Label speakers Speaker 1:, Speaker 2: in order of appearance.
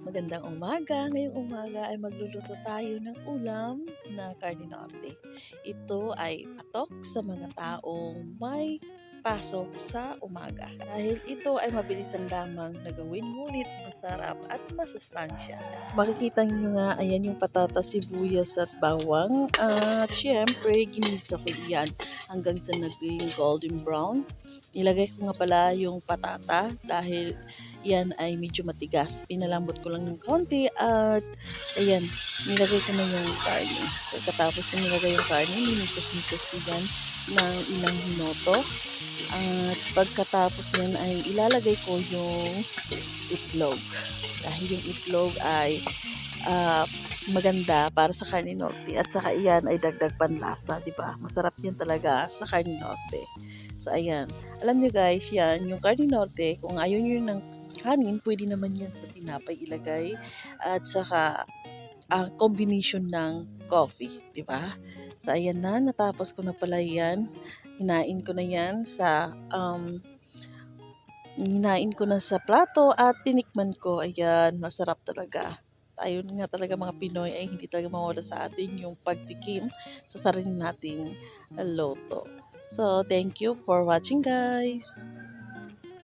Speaker 1: Magandang umaga. Ngayong umaga ay magluluto tayo ng ulam na karne norte. Ito ay patok sa mga taong may pasok sa umaga. Dahil ito ay mabilisan lamang na gawin ngunit masarap at masustansya. Makikita nyo nga, ayan yung patatas, sibuyas at bawang. At syempre, ginisa ko yan hanggang sa naging golden brown. Ilagay ko nga pala yung patata dahil yan ay medyo matigas. Pinalambot ko lang ng konti at ayan, nilagay ko na yung karne. Pagkatapos ko nilagay yung karne, ninikos-nikos ko yan ng ilang minuto. At pagkatapos niyan ay ilalagay ko yung itlog. Dahil yung itlog ay ah, maganda para sa karne norte at saka iyan ay dagdag panlasa, 'di ba? Masarap 'yan talaga sa karne norte. So ayan, alam niyo guys, 'yan yung karne norte, kung ayaw niyo ng kanin, pwede naman 'yan sa tinapay ilagay at saka ang combination ng coffee, 'di ba? So ayan na, natapos ko na pala 'yan. Hinain ko na 'yan hinain ko na sa plato at tinikman ko. Ayan, masarap talaga. Tayo nga talaga mga Pinoy ay hindi talaga mawala sa atin yung pagtikim sa sarili nating luto. So, thank you for watching guys.